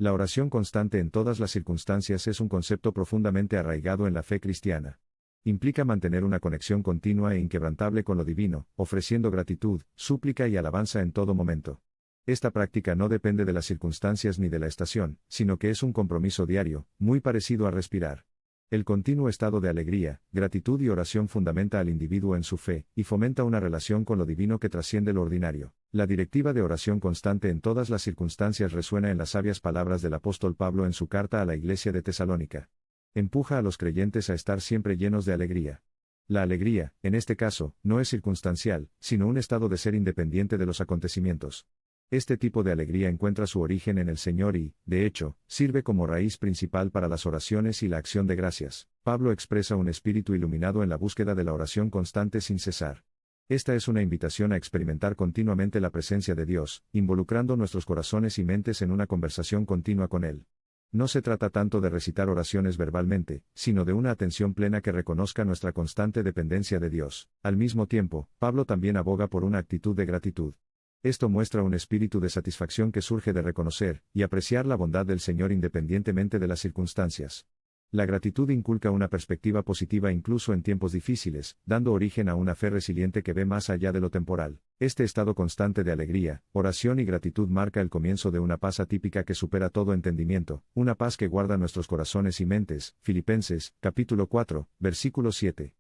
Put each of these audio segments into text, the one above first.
La oración constante en todas las circunstancias es un concepto profundamente arraigado en la fe cristiana. Implica mantener una conexión continua e inquebrantable con lo divino, ofreciendo gratitud, súplica y alabanza en todo momento. Esta práctica no depende de las circunstancias ni de la estación, sino que es un compromiso diario, muy parecido a respirar. El continuo estado de alegría, gratitud y oración fundamenta al individuo en su fe, y fomenta una relación con lo divino que trasciende lo ordinario. La directiva de oración constante en todas las circunstancias resuena en las sabias palabras del apóstol Pablo en su carta a la iglesia de Tesalónica. Empuja a los creyentes a estar siempre llenos de alegría. La alegría, en este caso, no es circunstancial, sino un estado de ser independiente de los acontecimientos. Este tipo de alegría encuentra su origen en el Señor y, de hecho, sirve como raíz principal para las oraciones y la acción de gracias. Pablo expresa un espíritu iluminado en la búsqueda de la oración constante sin cesar. Esta es una invitación a experimentar continuamente la presencia de Dios, involucrando nuestros corazones y mentes en una conversación continua con Él. No se trata tanto de recitar oraciones verbalmente, sino de una atención plena que reconozca nuestra constante dependencia de Dios. Al mismo tiempo, Pablo también aboga por una actitud de gratitud. Esto muestra un espíritu de satisfacción que surge de reconocer y apreciar la bondad del Señor independientemente de las circunstancias. La gratitud inculca una perspectiva positiva incluso en tiempos difíciles, dando origen a una fe resiliente que ve más allá de lo temporal. Este estado constante de alegría, oración y gratitud marca el comienzo de una paz atípica que supera todo entendimiento, una paz que guarda nuestros corazones y mentes. Filipenses, capítulo 4, versículo 7.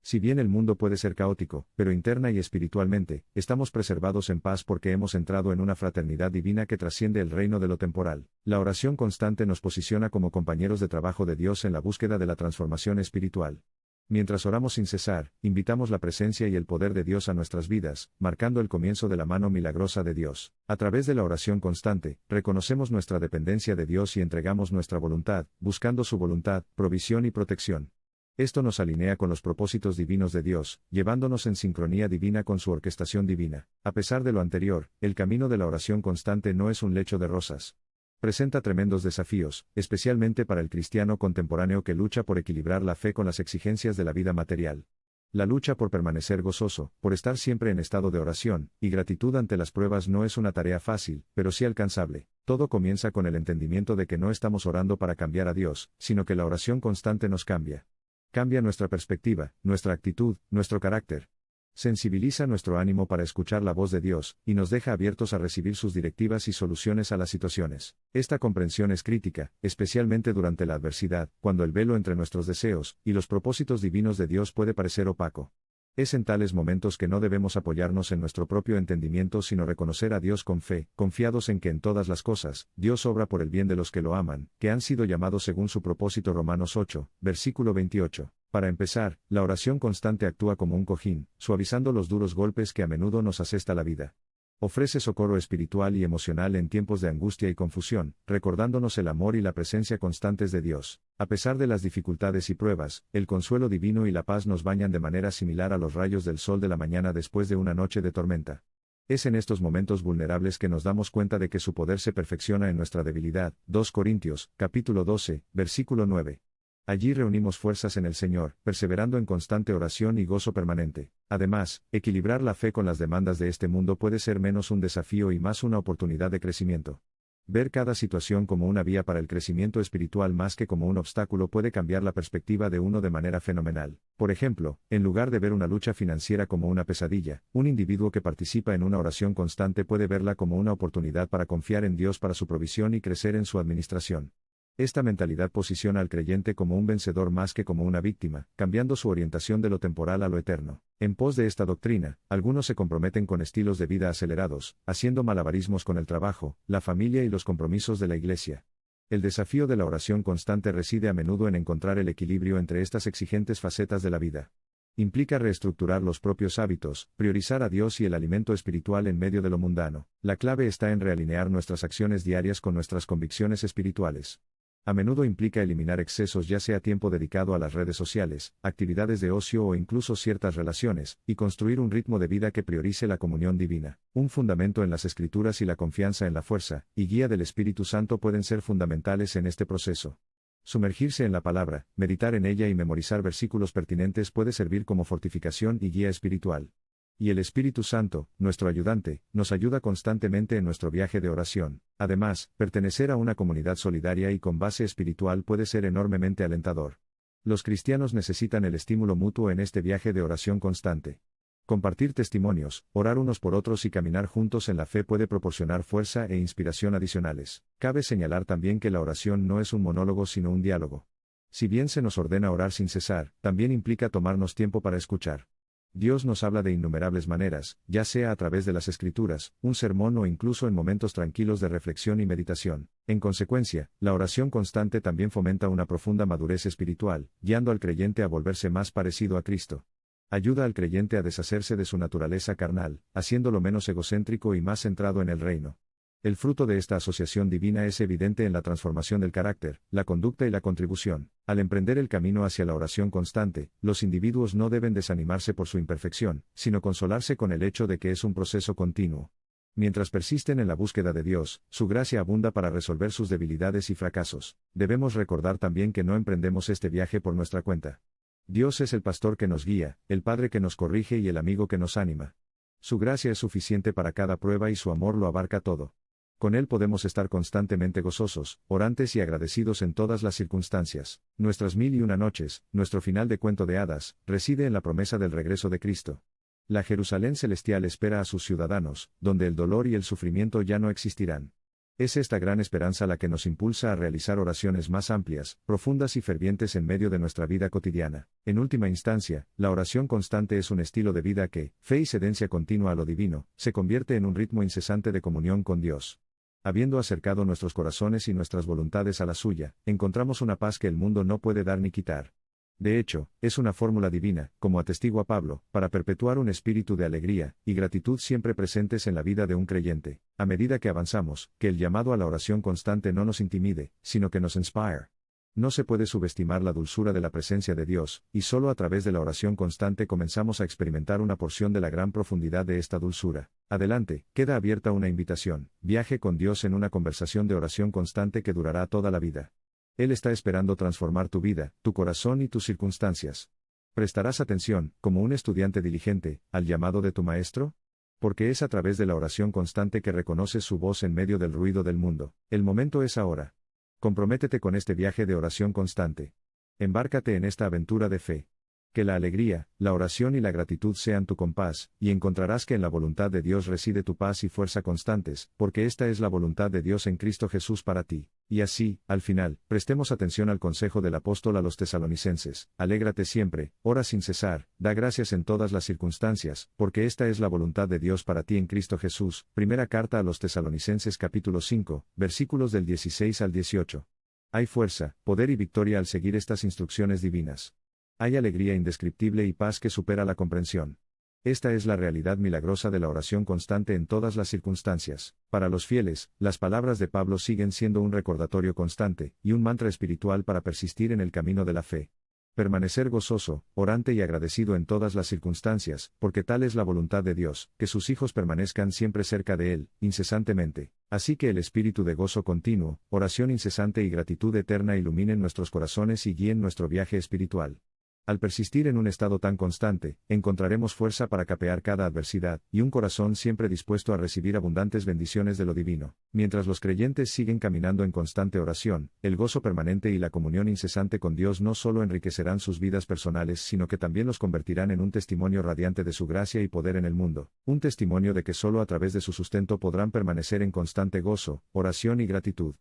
Si bien el mundo puede ser caótico, pero interna y espiritualmente, estamos preservados en paz porque hemos entrado en una fraternidad divina que trasciende el reino de lo temporal. La oración constante nos posiciona como compañeros de trabajo de Dios en la búsqueda de la transformación espiritual. Mientras oramos sin cesar, invitamos la presencia y el poder de Dios a nuestras vidas, marcando el comienzo de la mano milagrosa de Dios. A través de la oración constante, reconocemos nuestra dependencia de Dios y entregamos nuestra voluntad, buscando su voluntad, provisión y protección. Esto nos alinea con los propósitos divinos de Dios, llevándonos en sincronía divina con su orquestación divina. A pesar de lo anterior, el camino de la oración constante no es un lecho de rosas. Presenta tremendos desafíos, especialmente para el cristiano contemporáneo que lucha por equilibrar la fe con las exigencias de la vida material. La lucha por permanecer gozoso, por estar siempre en estado de oración y gratitud ante las pruebas no es una tarea fácil, pero sí alcanzable. Todo comienza con el entendimiento de que no estamos orando para cambiar a Dios, sino que la oración constante nos cambia. Cambia nuestra perspectiva, nuestra actitud, nuestro carácter. Sensibiliza nuestro ánimo para escuchar la voz de Dios, y nos deja abiertos a recibir sus directivas y soluciones a las situaciones. Esta comprensión es crítica, especialmente durante la adversidad, cuando el velo entre nuestros deseos y los propósitos divinos de Dios puede parecer opaco. Es en tales momentos que no debemos apoyarnos en nuestro propio entendimiento sino reconocer a Dios con fe, confiados en que en todas las cosas, Dios obra por el bien de los que lo aman, que han sido llamados según su propósito. Romanos 8, versículo 28. Para empezar, la oración constante actúa como un cojín, suavizando los duros golpes que a menudo nos asesta la vida. Ofrece socorro espiritual y emocional en tiempos de angustia y confusión, recordándonos el amor y la presencia constantes de Dios. A pesar de las dificultades y pruebas, el consuelo divino y la paz nos bañan de manera similar a los rayos del sol de la mañana después de una noche de tormenta. Es en estos momentos vulnerables que nos damos cuenta de que su poder se perfecciona en nuestra debilidad. 2 Corintios, capítulo 12, versículo 9. Allí reunimos fuerzas en el Señor, perseverando en constante oración y gozo permanente. Además, equilibrar la fe con las demandas de este mundo puede ser menos un desafío y más una oportunidad de crecimiento. Ver cada situación como una vía para el crecimiento espiritual más que como un obstáculo puede cambiar la perspectiva de uno de manera fenomenal. Por ejemplo, en lugar de ver una lucha financiera como una pesadilla, un individuo que participa en una oración constante puede verla como una oportunidad para confiar en Dios para su provisión y crecer en su administración. Esta mentalidad posiciona al creyente como un vencedor más que como una víctima, cambiando su orientación de lo temporal a lo eterno. En pos de esta doctrina, algunos se comprometen con estilos de vida acelerados, haciendo malabarismos con el trabajo, la familia y los compromisos de la iglesia. El desafío de la oración constante reside a menudo en encontrar el equilibrio entre estas exigentes facetas de la vida. Implica reestructurar los propios hábitos, priorizar a Dios y el alimento espiritual en medio de lo mundano. La clave está en realinear nuestras acciones diarias con nuestras convicciones espirituales. A menudo implica eliminar excesos, ya sea tiempo dedicado a las redes sociales, actividades de ocio o incluso ciertas relaciones, y construir un ritmo de vida que priorice la comunión divina. Un fundamento en las Escrituras y la confianza en la fuerza y guía del Espíritu Santo pueden ser fundamentales en este proceso. Sumergirse en la palabra, meditar en ella y memorizar versículos pertinentes puede servir como fortificación y guía espiritual. Y el Espíritu Santo, nuestro ayudante, nos ayuda constantemente en nuestro viaje de oración. Además, pertenecer a una comunidad solidaria y con base espiritual puede ser enormemente alentador. Los cristianos necesitan el estímulo mutuo en este viaje de oración constante. Compartir testimonios, orar unos por otros y caminar juntos en la fe puede proporcionar fuerza e inspiración adicionales. Cabe señalar también que la oración no es un monólogo sino un diálogo. Si bien se nos ordena orar sin cesar, también implica tomarnos tiempo para escuchar. Dios nos habla de innumerables maneras, ya sea a través de las Escrituras, un sermón o incluso en momentos tranquilos de reflexión y meditación. En consecuencia, la oración constante también fomenta una profunda madurez espiritual, guiando al creyente a volverse más parecido a Cristo. Ayuda al creyente a deshacerse de su naturaleza carnal, haciéndolo menos egocéntrico y más centrado en el reino. El fruto de esta asociación divina es evidente en la transformación del carácter, la conducta y la contribución. Al emprender el camino hacia la oración constante, los individuos no deben desanimarse por su imperfección, sino consolarse con el hecho de que es un proceso continuo. Mientras persisten en la búsqueda de Dios, su gracia abunda para resolver sus debilidades y fracasos. Debemos recordar también que no emprendemos este viaje por nuestra cuenta. Dios es el pastor que nos guía, el Padre que nos corrige y el amigo que nos anima. Su gracia es suficiente para cada prueba y su amor lo abarca todo. Con Él podemos estar constantemente gozosos, orantes y agradecidos en todas las circunstancias. Nuestras 1001 noches, nuestro final de cuento de hadas, reside en la promesa del regreso de Cristo. La Jerusalén celestial espera a sus ciudadanos, donde el dolor y el sufrimiento ya no existirán. Es esta gran esperanza la que nos impulsa a realizar oraciones más amplias, profundas y fervientes en medio de nuestra vida cotidiana. En última instancia, la oración constante es un estilo de vida que, fe y sedencia continua a lo divino, se convierte en un ritmo incesante de comunión con Dios. Habiendo acercado nuestros corazones y nuestras voluntades a la suya, encontramos una paz que el mundo no puede dar ni quitar. De hecho, es una fórmula divina, como atestigua Pablo, para perpetuar un espíritu de alegría y gratitud siempre presentes en la vida de un creyente. A medida que avanzamos, que el llamado a la oración constante no nos intimide, sino que nos inspire. No se puede subestimar la dulzura de la presencia de Dios, y solo a través de la oración constante comenzamos a experimentar una porción de la gran profundidad de esta dulzura. Adelante, queda abierta una invitación: viaje con Dios en una conversación de oración constante que durará toda la vida. Él está esperando transformar tu vida, tu corazón y tus circunstancias. ¿Prestarás atención, como un estudiante diligente, al llamado de tu maestro? Porque es a través de la oración constante que reconoces su voz en medio del ruido del mundo. El momento es ahora. Comprométete con este viaje de oración constante. Embárcate en esta aventura de fe. Que la alegría, la oración y la gratitud sean tu compás, y encontrarás que en la voluntad de Dios reside tu paz y fuerza constantes, porque esta es la voluntad de Dios en Cristo Jesús para ti. Y así, al final, prestemos atención al consejo del apóstol a los tesalonicenses: alégrate siempre, ora sin cesar, da gracias en todas las circunstancias, porque esta es la voluntad de Dios para ti en Cristo Jesús. Primera carta a los tesalonicenses capítulo 5, versículos del 16 al 18. Hay fuerza, poder y victoria al seguir estas instrucciones divinas. Hay alegría indescriptible y paz que supera la comprensión. Esta es la realidad milagrosa de la oración constante en todas las circunstancias. Para los fieles, las palabras de Pablo siguen siendo un recordatorio constante, y un mantra espiritual para persistir en el camino de la fe. Permanecer gozoso, orante y agradecido en todas las circunstancias, porque tal es la voluntad de Dios, que sus hijos permanezcan siempre cerca de Él, incesantemente. Así que el espíritu de gozo continuo, oración incesante y gratitud eterna iluminen nuestros corazones y guíen nuestro viaje espiritual. Al persistir en un estado tan constante, encontraremos fuerza para capear cada adversidad, y un corazón siempre dispuesto a recibir abundantes bendiciones de lo divino. Mientras los creyentes siguen caminando en constante oración, el gozo permanente y la comunión incesante con Dios no solo enriquecerán sus vidas personales, sino que también los convertirán en un testimonio radiante de su gracia y poder en el mundo, un testimonio de que solo a través de su sustento podrán permanecer en constante gozo, oración y gratitud.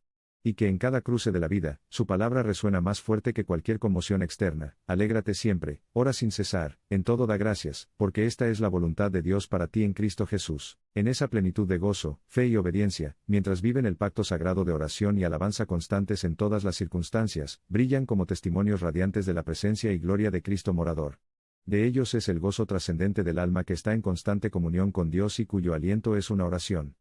Y que en cada cruce de la vida, su palabra resuena más fuerte que cualquier conmoción externa: alégrate siempre, ora sin cesar, en todo da gracias, porque esta es la voluntad de Dios para ti en Cristo Jesús. En esa plenitud de gozo, fe y obediencia, mientras viven el pacto sagrado de oración y alabanza constantes en todas las circunstancias, brillan como testimonios radiantes de la presencia y gloria de Cristo morador. De ellos es el gozo trascendente del alma que está en constante comunión con Dios y cuyo aliento es una oración.